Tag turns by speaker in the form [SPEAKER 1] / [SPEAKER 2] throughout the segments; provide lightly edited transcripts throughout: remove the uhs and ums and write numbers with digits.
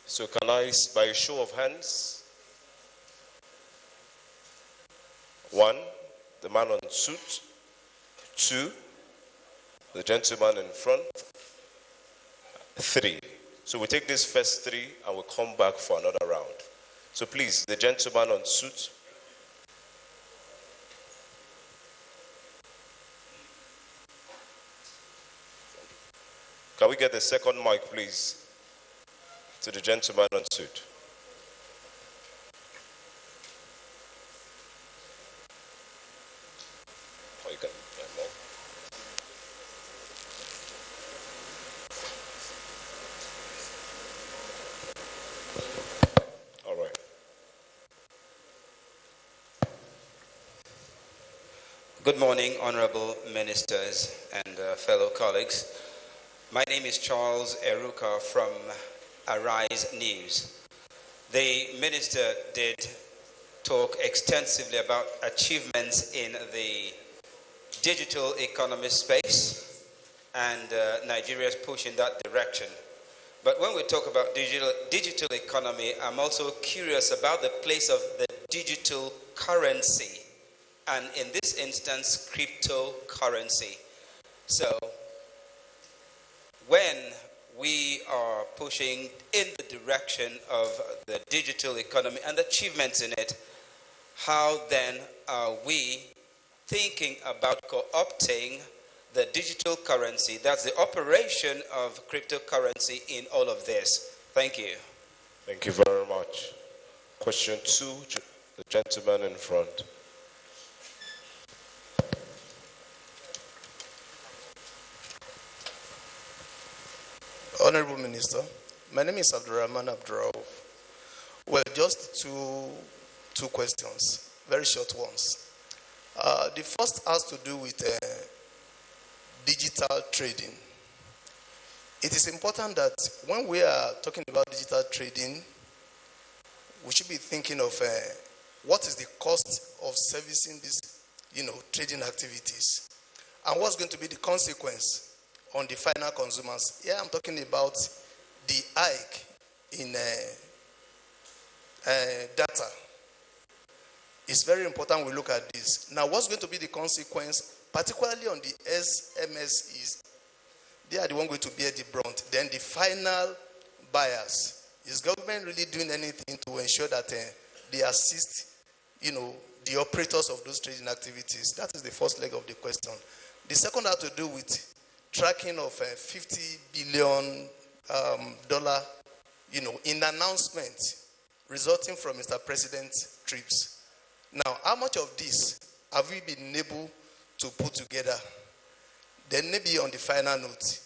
[SPEAKER 1] So can I, by a show of hands, 1, the man on suit, 2, the gentleman in front, 3. So we take these first 3 and we'll come back for another round. So please, the gentleman on suit. Can we get the second mic, please, to the gentleman on suit? Oh, you can, yeah, no. All right.
[SPEAKER 2] Good morning, honorable ministers and fellow colleagues. My name is Charles Eruka from Arise News. The minister did talk extensively about achievements in the digital economy space, and Nigeria is pushing that direction. But when we talk about digital economy, I'm also curious about the place of the digital currency, and in this instance, cryptocurrency. So, when we are pushing in the direction of the digital economy and achievements in it, how then are we thinking about co-opting the digital currency, that's the operation of cryptocurrency, in all of this? Thank you.
[SPEAKER 1] Thank you very much. Question 2, the gentleman in front.
[SPEAKER 3] Honorable Minister, my name is Abdurrahman Abdurrauf. Well, just two questions, very short ones. The first has to do with digital trading. It is important that when we are talking about digital trading, we should be thinking of what is the cost of servicing these, trading activities, and what's going to be the consequence on the final consumers. Here I'm talking about the hike in data. It's very important we look at this. Now, what's going to be the consequence, particularly on the SMSEs? They are the one going to bear the brunt. Then the final buyers. Is government really doing anything to ensure that they assist, the operators of those trading activities? That is the first leg of the question. The second has to do with tracking of $50 billion in announcement resulting from Mr. President's trips. Now, how much of this have we been able to put together? Then maybe on the final note,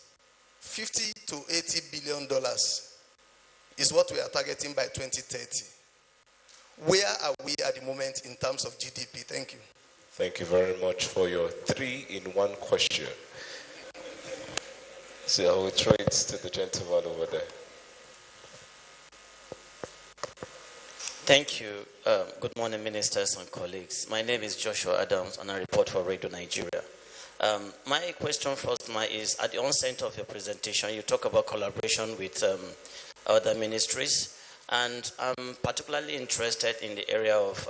[SPEAKER 3] $50 to $80 billion is what we are targeting by 2030. Where are we at the moment in terms of GDP? Thank you.
[SPEAKER 1] Thank you very much for your 3-in-1 question. So I will throw it to the gentleman over there.
[SPEAKER 4] Thank you. Good morning, ministers and colleagues. My name is Joshua Adams, and I report for Radio Nigeria. My question first is, at the onset of your presentation, you talk about collaboration with other ministries, and I'm particularly interested in the area of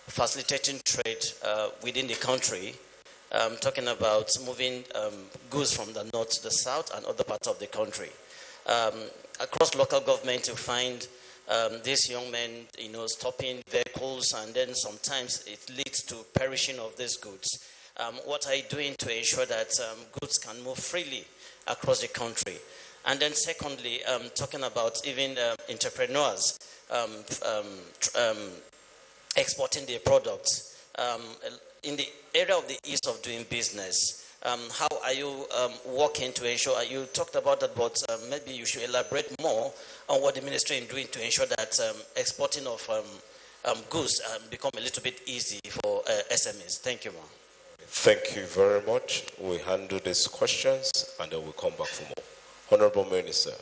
[SPEAKER 4] facilitating trade within the country. Talking about moving goods from the north to the south and other parts of the country. Across local government, you find these young men, stopping vehicles, and then sometimes it leads to perishing of these goods. What are you doing to ensure that goods can move freely across the country? And then secondly, talking about even entrepreneurs exporting their products. In the area of the ease of doing business, how are you working to ensure, you talked about that, but maybe you should elaborate more on what the ministry is doing to ensure that exporting of goods become a little bit easy for SMEs. Thank you, ma'am.
[SPEAKER 1] Thank you very much. We handle these questions and then we'll come back for more. Honorable Minister.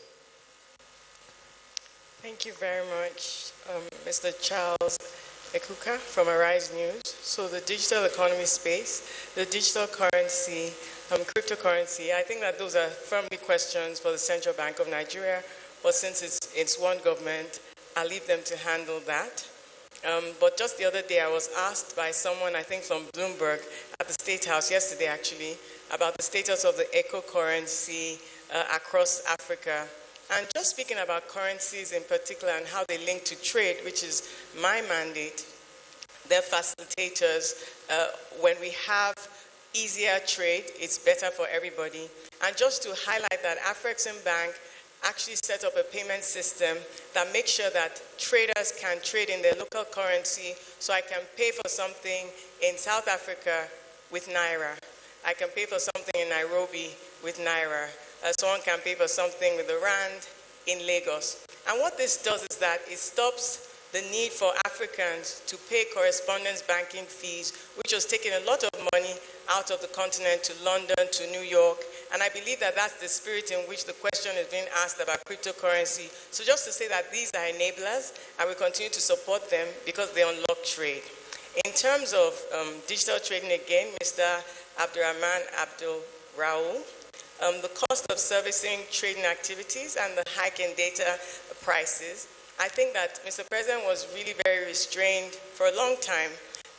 [SPEAKER 5] Thank you very much, Mr. Charles Ekuka from Arise News. So the digital economy space, the digital currency, cryptocurrency, I think that those are firmly questions for the Central Bank of Nigeria but since it's one government, I'll leave them to handle that. But just the other day, I was asked by someone, I think from Bloomberg, at the State House yesterday actually, about the status of the eco currency across Africa. And just speaking about currencies in particular and how they link to trade, which is my mandate, they're facilitators. When we have easier trade, it's better for everybody. And just to highlight that, Afrexim Bank actually set up a payment system that makes sure that traders can trade in their local currency. So I can pay for something in South Africa with Naira. I can pay for something in Nairobi with Naira. Someone can pay for something with the Rand in Lagos. And what this does is that it stops the need for Africans to pay correspondence banking fees, which was taking a lot of money out of the continent to London, to New York. And I believe that that's the spirit in which the question is being asked about cryptocurrency. So just to say that these are enablers, and we continue to support them because they unlock trade. In terms of digital trading again, Mr. Abdurrahman Abdul Raul, the cost of servicing trading activities and the hike in data prices, I think that Mr. President was really very restrained for a long time.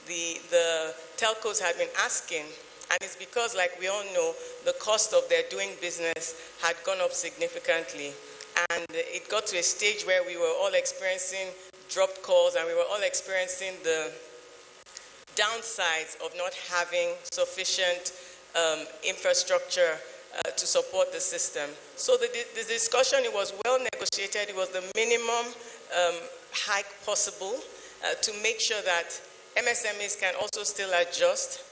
[SPEAKER 5] The telcos had been asking, and it's because, like we all know, the cost of their doing business had gone up significantly. And it got to a stage where we were all experiencing dropped calls, and we were all experiencing the downsides of not having sufficient infrastructure to support the system. So the discussion, it was well negotiated. It was the minimum hike possible to make sure that MSMEs can also still adjust.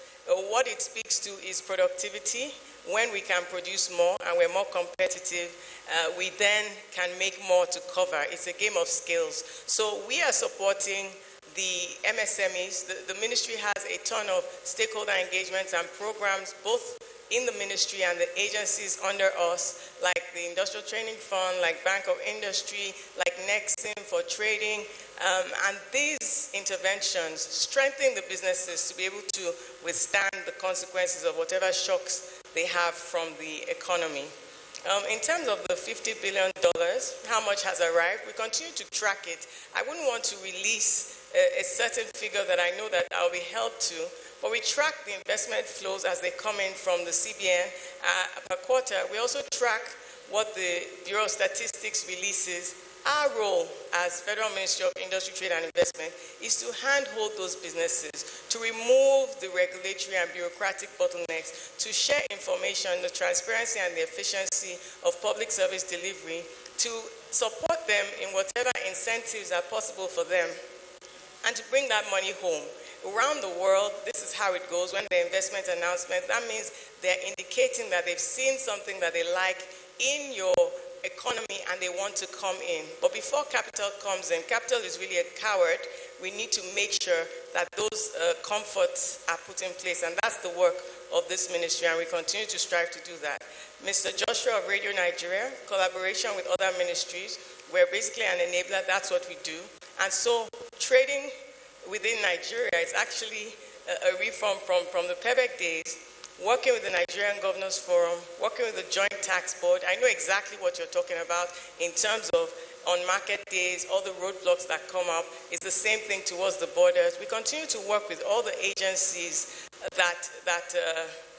[SPEAKER 5] What it speaks to is productivity. When we can produce more and we're more competitive, we then can make more to cover. It's a game of skills. So we are supporting the MSMEs. The ministry has a ton of stakeholder engagements and programs, both in the ministry and the agencies under us, like the Industrial Training Fund, like Bank of Industry, like Nexim for trading. And these interventions strengthen the businesses to be able to withstand the consequences of whatever shocks they have from the economy. In terms of the $50 billion, how much has arrived, we continue to track it. I wouldn't want to release a certain figure that I know that I'll be held to, but we track the investment flows as they come in from the CBN per quarter. We also track what the Bureau of Statistics releases. Our role as Federal Ministry of Industry, Trade and Investment is to handhold those businesses, to remove the regulatory and bureaucratic bottlenecks, to share information, the transparency and the efficiency of public service delivery, to support them in whatever incentives are possible for them, and to bring that money home. Around the world, this is how it goes. When the investment announcements, that means they're indicating that they've seen something that they like in your economy and they want to come in. But before capital comes in, capital is really a coward. We need to make sure that those comforts are put in place, and that's the work of this ministry, and we continue to strive to do that. Mr. Joshua of Radio Nigeria, collaboration with other ministries, we're basically an enabler. That's what we do. And so trading within Nigeria is actually a reform from the PEBEC days, working with the Nigerian Governors Forum, working with the Joint Tax Board. I know exactly what you're talking about in terms of on market days, all the roadblocks that come up. It's the same thing towards the borders. We continue to work with all the agencies that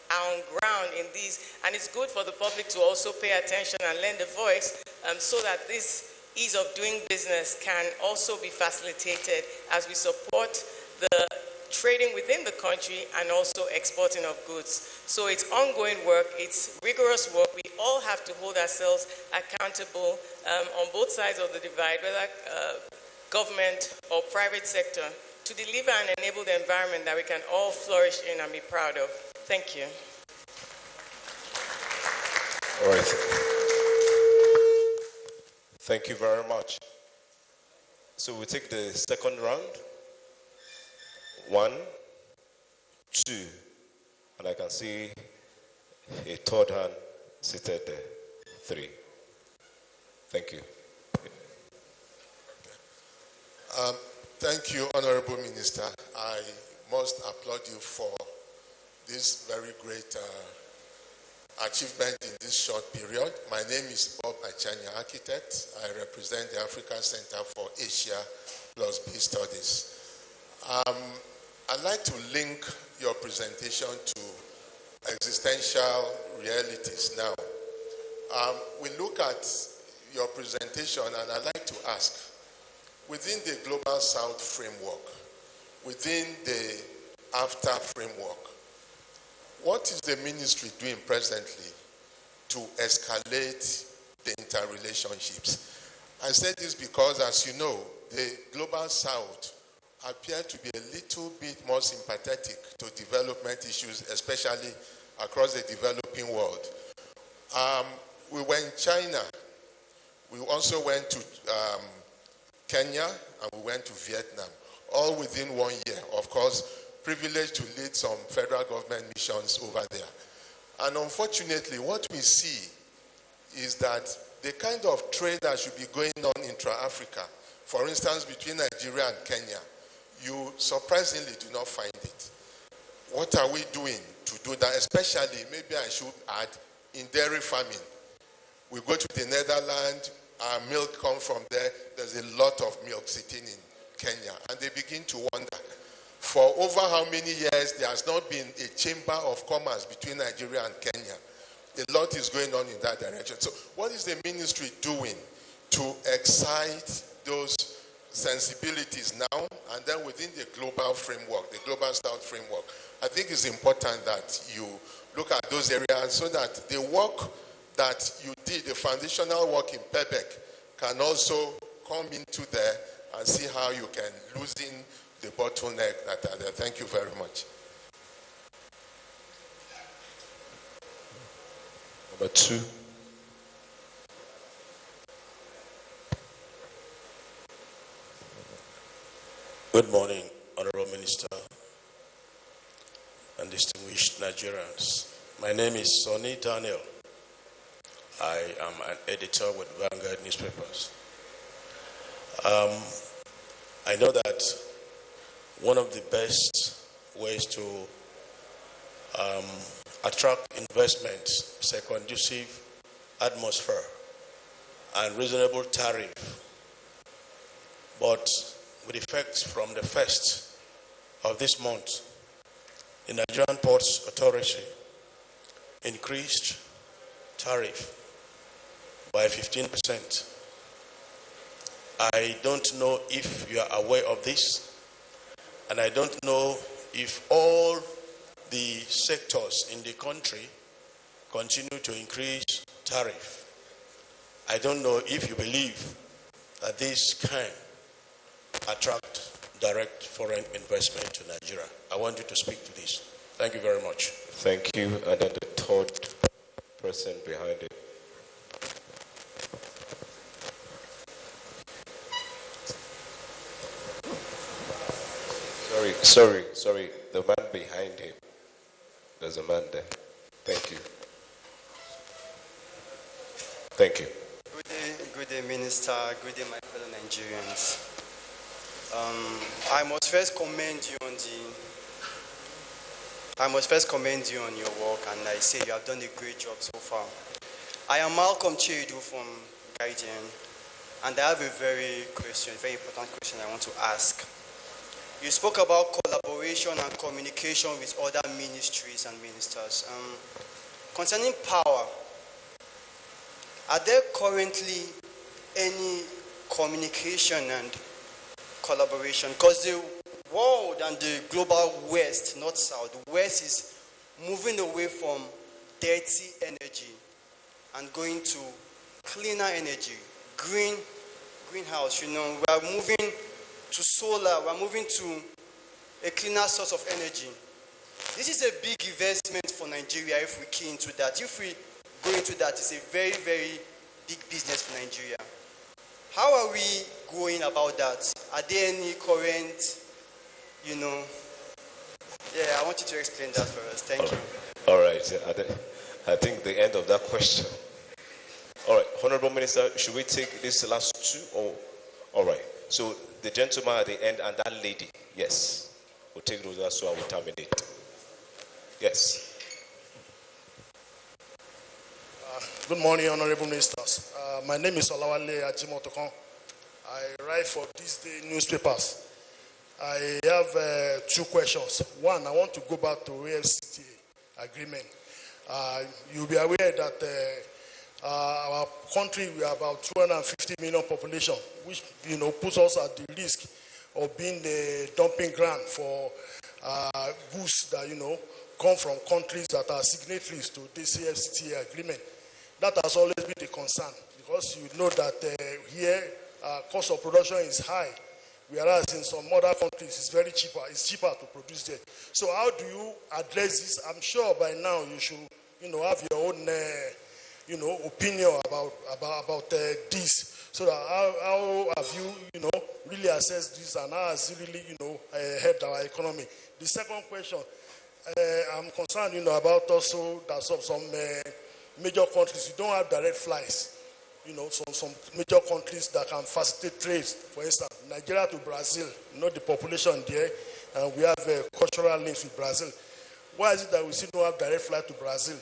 [SPEAKER 5] are on ground in these, and it's good for the public to also pay attention and lend a voice so that this ease of doing business can also be facilitated as we support the trading within the country and also exporting of goods. So it's ongoing work, it's rigorous work. We all have to hold ourselves accountable on both sides of the divide, whether government or private sector, to deliver and enable the environment that we can all flourish in and be proud of. Thank you.
[SPEAKER 1] All right. Thank you very much. So we take the second round. 1, 2, and I can see a third hand seated there. 3. Thank you.
[SPEAKER 6] Thank you, Honorable Minister. I must applaud you for this very great achievement in this short period. My name is Bob Achanya, architect. I represent the African Center for Asia plus B Studies. I'd like to link your presentation to existential realities now. We look at your presentation and I'd like to ask, within the Global South framework, within the AFTA framework, what is the ministry doing presently to escalate the interrelationships? I say this because, as you know, the Global South appear to be a little bit more sympathetic to development issues, especially across the developing world. We were in China. We also went to Kenya, and we went to Vietnam, all within 1 year. Of course, privileged to lead some federal government missions over there. And unfortunately, what we see is that the kind of trade that should be going on intra-Africa, for instance, between Nigeria and Kenya, you surprisingly do not find it. What are we doing to do that? Especially, maybe I should add, in dairy farming. We go to the Netherlands, our milk comes from there. There's a lot of milk sitting in Kenya. And they begin to wonder, for over how many years there has not been a chamber of commerce between Nigeria and Kenya. A lot is going on in that direction. So what is the ministry doing to excite those sensibilities now and then within the global framework, the Global South framework? I think it's important that you look at those areas so that the work that you did, the foundational work in PEBEC, can also come into there and see how you can loosen the bottleneck that are there. Thank you very much.
[SPEAKER 1] Number 2.
[SPEAKER 7] Good morning, Honorable Minister and distinguished Nigerians. My name is Sonny Daniel. I am an editor with Vanguard newspapers. I know that one of the best ways to attract investment is a conducive atmosphere and reasonable tariff. But with effect from the 1st of this month, the Nigerian Ports Authority increased tariff by 15%. I don't know if you are aware of this, and I don't know if all the sectors in the country continue to increase tariff. I don't know if you believe that this can attract direct foreign investment to Nigeria. I want you to speak to this. Thank you very much.
[SPEAKER 1] Thank you. And then the third person behind it. Sorry. The man behind him. There's a man there. Thank you. Thank you.
[SPEAKER 8] Good day, Minister. Good day, my fellow Nigerians. I must first commend you on your work, and I say you have done a great job so far. I am Malcolm Chedu from Guardian, and I have a very important question I want to ask. You spoke about collaboration and communication with other ministries and ministers. Concerning power, are there currently any communication and collaboration? Because the world and the global West, not South, the West is moving away from dirty energy and going to cleaner energy, greenhouse. We are moving to solar, we are moving to a cleaner source of energy. This is a big investment for Nigeria if we key into that. If we go into that, it's a very, very big business for Nigeria. How are we going about that? Are there any current, I want you to explain that for us. Thank you.
[SPEAKER 1] All right. I think the end of that question. All right. Honorable Minister, should we take this last two? All right. So the gentleman at the end and that lady. Yes. We'll take those last two and we'll terminate. Yes.
[SPEAKER 9] Good morning, honorable ministers. My name is Olawale Ajimotokon. I write for these day newspapers. I have 2 questions. One, I want to go back to AFCTA agreement. You'll be aware that our country, we are about 250 million population, which puts us at the risk of being the dumping ground for goods that come from countries that are signatories to this AFCTA agreement. That has always been the concern, because you know that here cost of production is high, whereas in some other countries it's very cheaper. It's cheaper to produce there. So how do you address this? I'm sure by now you should have your own opinion about this. So that how have you really assessed this, and how has it really helped our economy? The second question, I'm concerned about also that some major countries, you don't have direct flights. Some major countries that can facilitate trade. For instance, Nigeria to Brazil, the population there, and we have cultural links with Brazil. Why is it that we still don't have direct flight to Brazil?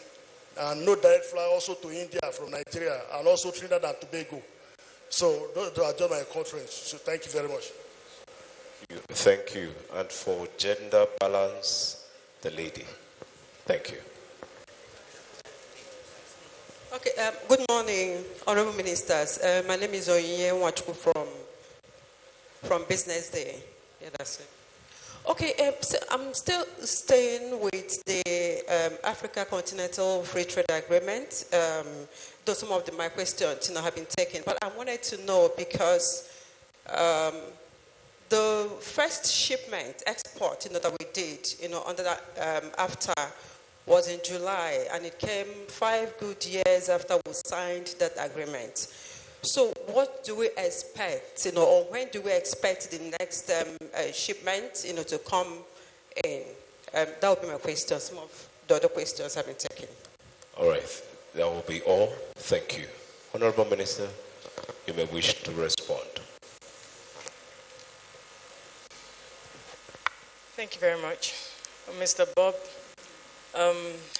[SPEAKER 9] And no direct flight also to India from Nigeria, and also Trinidad and Tobago. So those are just my conference. So thank you very much.
[SPEAKER 1] Thank you. And for gender balance, the lady. Thank you.
[SPEAKER 10] Okay, good morning, honorable ministers. My name is Oyinye Nwachukwu from Business Day. Yeah, that's it. Okay, so I'm still staying with the Africa Continental Free Trade Agreement. Though some of my questions have been taken, but I wanted to know, because the first shipment export that we did under that AFTA was in July, and it came 5 good years after we signed that agreement. So what do we expect, or when do we expect the next shipment, to come in? That would be my question. Some of the other questions have been taken.
[SPEAKER 1] All right, that will be all. Thank you. Honorable Minister, you may wish to respond.
[SPEAKER 5] Thank you very much. Mr. Bob,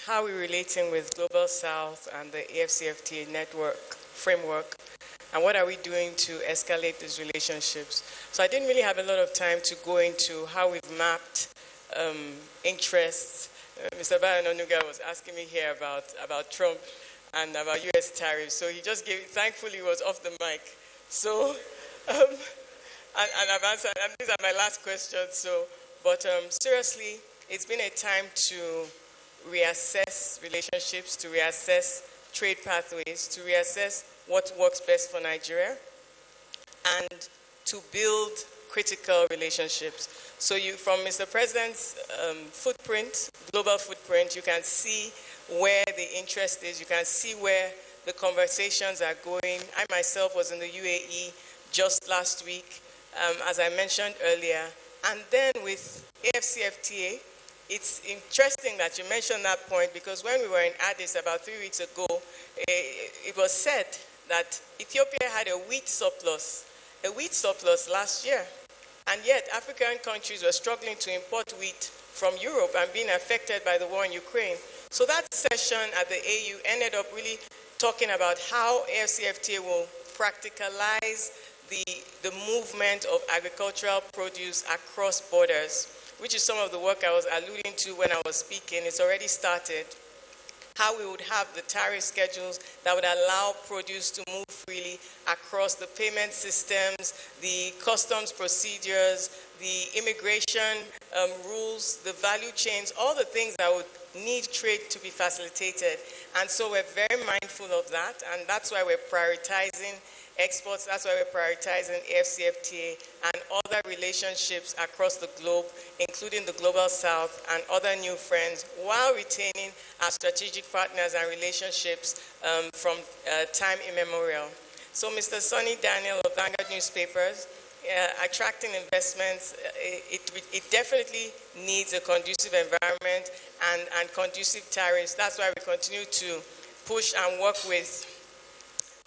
[SPEAKER 5] how are we relating with Global South and the AFCFTA network framework, and what are we doing to escalate these relationships? So I didn't really have a lot of time to go into how we've mapped interests. Mr. Bayanonuga was asking me here about Trump and about US tariffs, so he just thankfully he was off the mic. So, and I've answered, and these are my last questions. But seriously, it's been a time to reassess relationships, to reassess trade pathways, to reassess what works best for Nigeria, and to build critical relationships. So from Mr. President's footprint, global footprint, you can see where the interest is, you can see where the conversations are going. I myself was in the UAE just last week, as I mentioned earlier, and then with AFCFTA, it's interesting that you mentioned that point, because when we were in Addis about 3 weeks ago, it was said that Ethiopia had a wheat surplus last year. And yet African countries were struggling to import wheat from Europe and being affected by the war in Ukraine. So that session at the AU ended up really talking about how AFCFTA will practicalize the movement of agricultural produce across borders, which is some of the work I was alluding to when I was speaking. It's already started. How we would have the tariff schedules that would allow produce to move freely across the payment systems, the customs procedures, the immigration rules, the value chains, all the things that would need trade to be facilitated. And so we're very mindful of that, and that's why we're prioritizing exports. That's why we're prioritizing AFCFTA and other relationships across the globe, including the Global South and other new friends, while retaining our strategic partners and relationships from time immemorial. So Mr. Sonny Daniel of Vanguard Newspapers, attracting investments, it definitely needs a conducive environment and conducive tariffs. That's why we continue to push and work with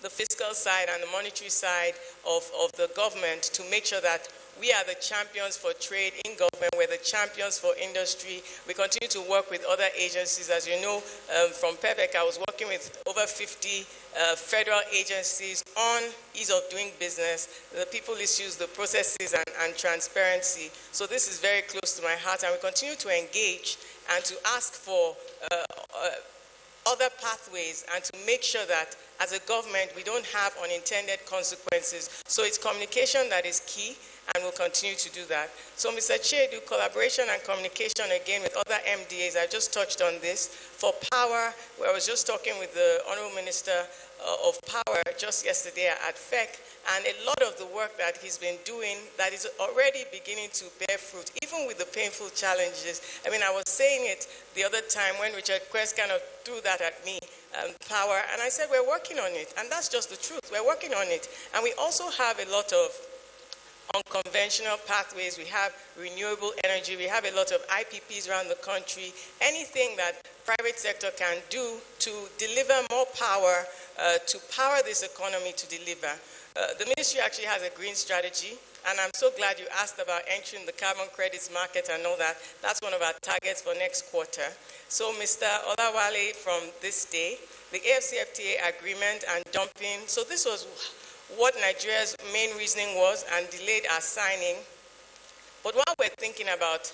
[SPEAKER 5] the fiscal side and the monetary side of the government to make sure that We are the champions for trade in government. We're the champions for industry. We continue to work with other agencies. As you know, from PEPEC, I was working with over 50 federal agencies on ease of doing business, the people issues, the processes, and transparency. So this is very close to my heart, and we continue to engage and to ask for other pathways and to make sure that as a government we don't have unintended consequences. So it's communication that is key, and we'll continue to do that. So Mr. Chedu, collaboration and communication again with other MDAs, I just touched on this. For power, where I was just talking with the Honorable Minister of Power just yesterday at FEC, and a lot of the work that he's been doing that is already beginning to bear fruit, even with the painful challenges. I mean, I was saying it the other time when Richard Quest kind of threw that at me, power, and I said, we're working on it, and that's just the truth. We're working on it. And we also have a lot of unconventional pathways. We have renewable energy. We have a lot of IPPs around the country. Anything that private sector can do to deliver more power, to power this economy to deliver. The ministry actually has a green strategy, and I'm so glad you asked about entering the carbon credits market and all that. That's one of our targets for next quarter. So Mr. Olawale, from this day, the AFCFTA agreement and dumping. So this was what Nigeria's main reasoning was and delayed our signing. But while we're thinking about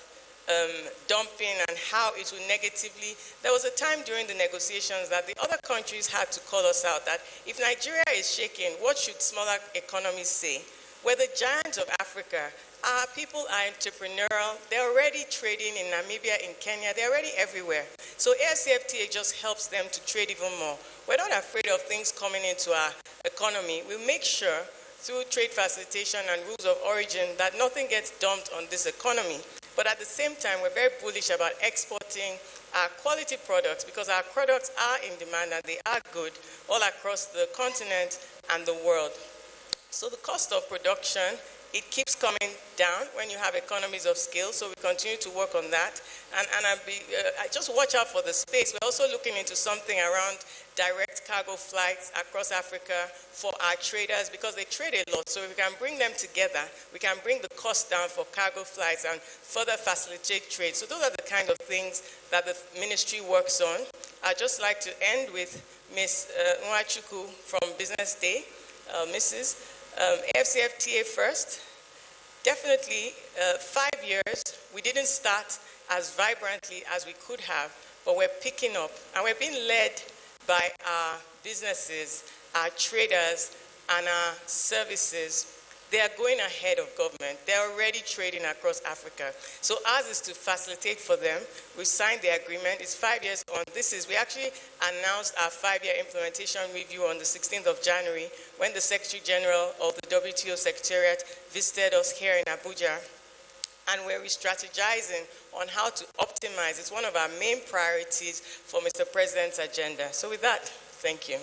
[SPEAKER 5] dumping and how it will negatively, there was a time during the negotiations that the other countries had to call us out that if Nigeria is shaking, what should smaller economies say? We're the giants of Africa. Our people are entrepreneurial. They're already trading in Namibia, in Kenya. They're already everywhere. So AFCFTA just helps them to trade even more. We're not afraid of things coming into our economy. We make sure through trade facilitation and rules of origin that nothing gets dumped on this economy. But at the same time, we're very bullish about exporting our quality products because our products are in demand and they are good all across the continent and the world. So the cost of production, it keeps coming down when you have economies of scale, so we continue to work on that. And I just watch out for the space. We're also looking into something around direct cargo flights across Africa for our traders because they trade a lot. So if we can bring them together, we can bring the cost down for cargo flights and further facilitate trade. So those are the kind of things that the ministry works on. I'd just like to end with Ms. Nwachukwu from Business Day, Mrs. AFCFTA first. Definitely 5 years, we didn't start as vibrantly as we could have, but we're picking up and we're being led by our businesses, our traders, and our services. They are going ahead of government. They're already trading across Africa. So ours is to facilitate for them. We signed the agreement. It's 5 years on. We actually announced our 5-year implementation review on the 16th of January when the Secretary General of the WTO Secretariat visited us here in Abuja. And we're re-strategizing on how to optimize. It's one of our main priorities for Mr. President's agenda. So with that, thank you.